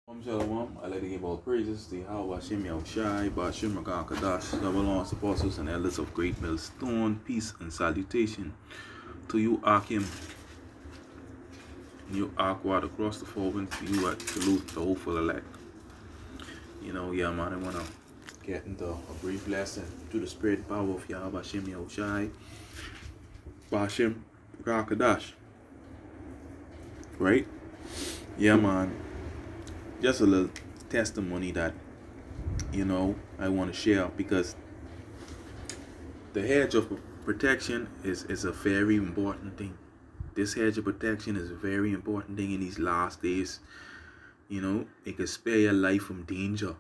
Shalom, I like to give all praises to Yahweh Hashem Yahushai, Ba'ashim Rakan Kadash, double lawns, apostles, and elders of Great Millstone, peace and salutation to you, Akim, you Aquad across the four winds, to you, I salute the hopeful elect. Yeah, man, I want to get into a brief lesson through the spirit and power of Yahweh Hashem Yahushai, Ba'ashim Rakan Kadash, right? Yeah, man. Just a little testimony that I want to share, because the hedge of protection is a very important thing. This hedge of protection is a very important thing in these last days. It can spare your life from danger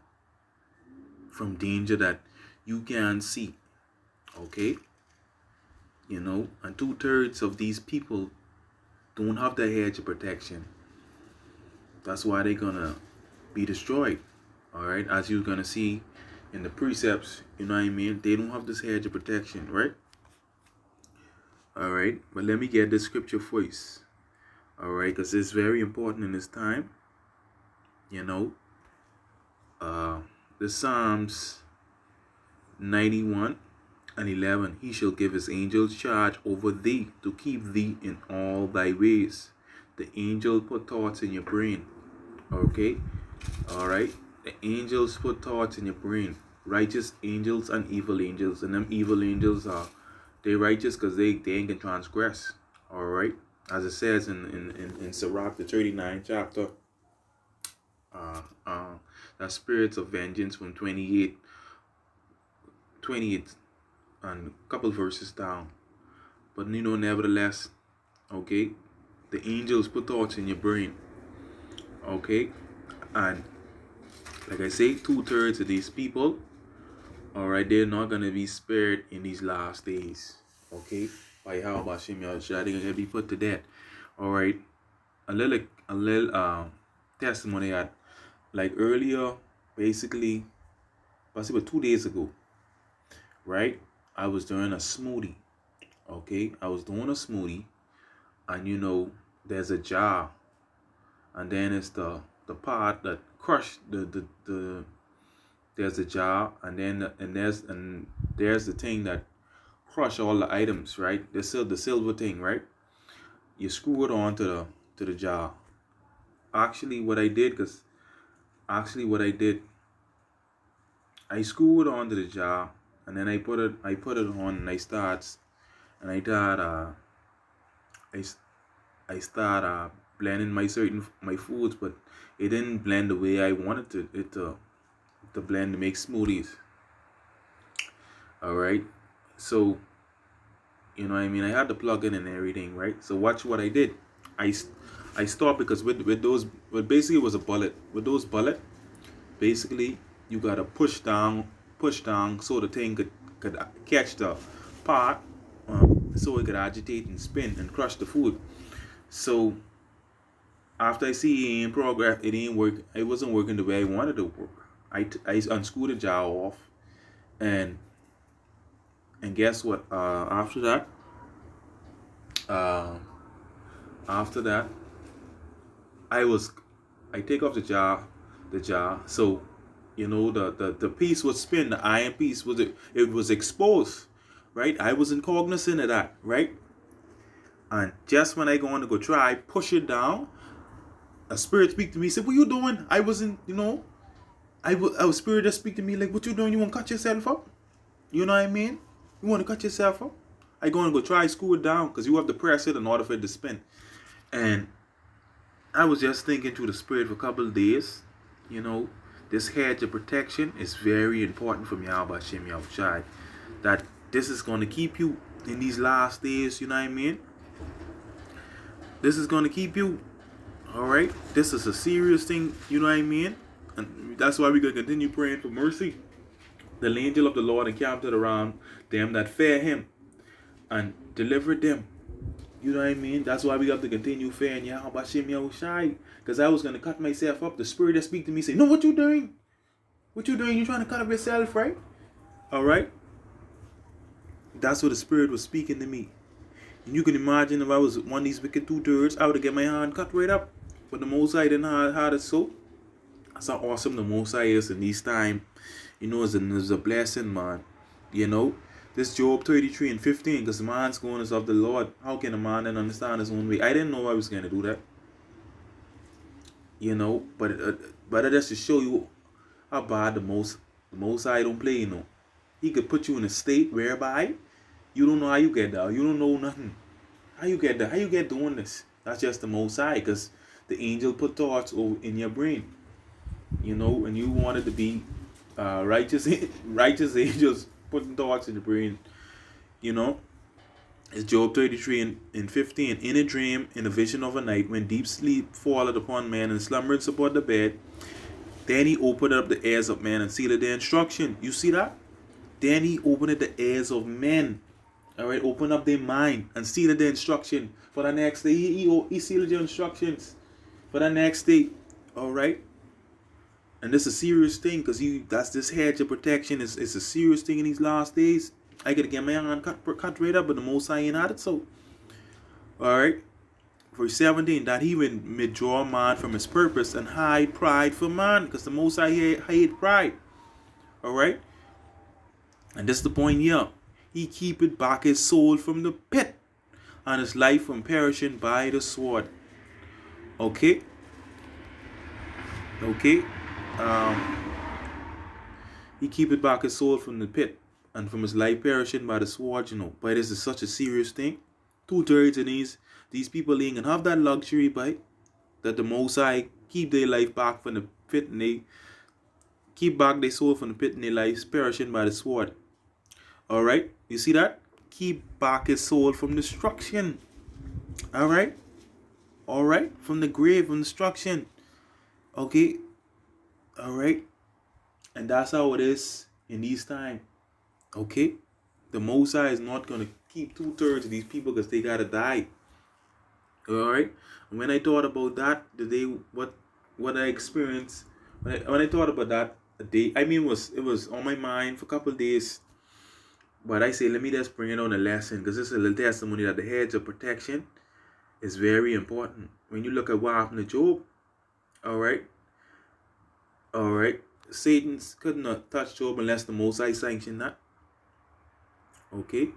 that you can't see. Okay, and 2/3 of these people don't have the hedge of protection. That's why they're gonna be destroyed. All right, as you're gonna see in the precepts, they don't have this hedge of protection, right? All right, but let me get the scripture first. All right, because it's very important in this time. The Psalms 91:11. He shall give his angels charge over thee to keep thee in all thy ways. The angel put thoughts in your brain. Okay, all right. The angels put thoughts in your brain. Righteous angels and evil angels, and them evil angels they righteous because they ain't can transgress. All right, as it says in Sirach the 39th chapter. That spirits of vengeance from 28 and a couple verses down. But nevertheless, okay, the angels put thoughts in your brain. Okay, and like I say, 2/3 of these people, all right, they're not gonna be spared in these last days. Okay, by how about Shem Yahushua, they're gonna be put to death. All right, a little testimony that, like earlier, basically, possibly 2 days ago, right? I was doing a smoothie. Okay, I was doing a smoothie, and there's a jar, and then it's the part that crushed the there's a jar, and there's the thing that crush all the items, right? The silver thing, right? You screw it on to the jar. Actually what I did, I screwed it onto the jar, and then I put it on, and I start blending my foods, but it didn't blend the way I wanted it to blend to make smoothies. All right, so I had to plug in and everything, right? So watch what I did. I stopped, because with basically it was a bullet. With those bullet, basically you gotta push down so the thing could catch the pot, so it could agitate and spin and crush the food. So after I see in progress, it ain't work. It wasn't working the way I wanted to work. I unscrewed the jar off, and guess what? After that, I take off the jar. So the piece would spin. The iron piece was exposed, right? I wasn't cognizant of that, right? And just when I go try push it down, a spirit speak to me, said, "What you doing?" I wasn't, I was spirit just speak to me like, "What you doing? You want to cut yourself up?" You know what I mean? You want to cut yourself up? I go try screw it down, because you have to press it in order for it to spin. And I was just thinking through the spirit for a couple of days. This hedge of protection is very important from Yahweh Hashem Yahushai. That this is going to keep you in these last days. You know what I mean? This is going to keep you. All right? This is a serious thing. You know what I mean? And that's why we're going to continue praying for mercy. The angel of the Lord encamped around them that fear him and delivered them. You know what I mean? That's why we have to continue fearing Yahweh Hashem Yahushai. Because I was going to cut myself up. The spirit that speak to me say, "No, what you doing? What you doing? You trying to cut up yourself, right?" All right? That's what the spirit was speaking to me. And you can imagine, if I was one of these wicked 2/3, I would have get my hand cut right up. But the Most High didn't have it so. That's how awesome the Most High is in these time. It's a blessing, man. You know, this Job 33 and 15, because the man's going is of the Lord. How can a man then understand his own way? I didn't know I was going to do that. But that's to show you how bad the most High don't play. He could put you in a state whereby you don't know how you get there. You don't know nothing. How you get there? How you get doing this? That's just the Most High, because the angel put thoughts in your brain. And you wanted to be righteous, righteous angels putting thoughts in the brain. You know, it's Job 33 and 15. In a dream, in a vision of a night, when deep sleep falleth upon man and slumbereth upon the bed, then he opened up the ears of men and sealed their instruction. You see that? Then he opened the ears of men. All right, open up their mind and sealed the instruction for the next day. He sealed your instructions for the next day. All right. And this is a serious thing, because that's this hedge of protection. It's a serious thing in these last days. I gotta get my hand cut right up, but the Most High ain't had it so. Alright. Verse 17, that he may draw man from his purpose and hide pride from man, because the Most High hate pride. Alright. And this is the point here. He keepeth back his soul from the pit, and his life from perishing by the sword. Okay. He keepeth back his soul from the pit, and from his life perishing by the sword. But this is such a serious thing. 2/3 of these people ain't gonna have that luxury, but that the Most High keep their life back from the pit, and they keep back their soul from the pit, and their lives perishing by the sword. Alright? You see that? Keep back his soul from destruction. Alright? From the grave, from destruction. Okay? Alright? And that's how it is in these times. Okay? The Most High is not going to keep 2/3 of these people because they got to die. Alright? And when I thought about that, the day, what I experienced, when I thought about that, a day, it was on my mind for a couple of days. But I say, let me just bring it on a lesson, because this is a little testimony that the hedge of protection is very important. When you look at what happened to Job, alright? Satan could not touch Job unless the Most High sanctioned that. Okay?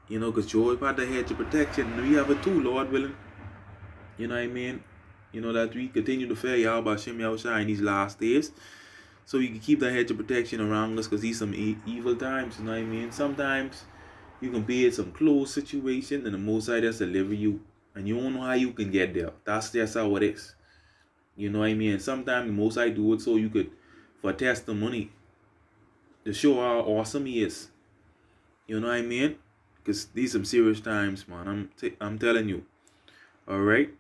Because Job had the hedge of protection, and we have it too, Lord willing. You know what I mean? That we continue to fear Yahweh Hashem Yahushua in these last days. So we can keep that hedge of protection around us, because these some evil times, you know what I mean? Sometimes you can be in some close situation and the Most High just deliver you, and you don't know how you can get there. That's just how it is. You know what I mean? Sometimes the Most High do it so you could, for testimony, to show how awesome he is. You know what I mean? Because these some serious times, man. I'm telling you. Alright?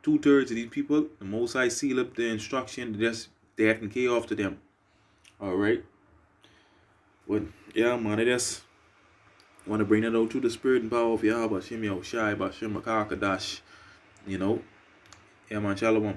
2/3 of these people, the Most High seal up the instruction, just death and chaos to them. Alright? But yeah, man, I just want to bring that out to the spirit and power of Yahweh Hashem Yahushai, Bashem Makakadash. Yeah, man, Shalom.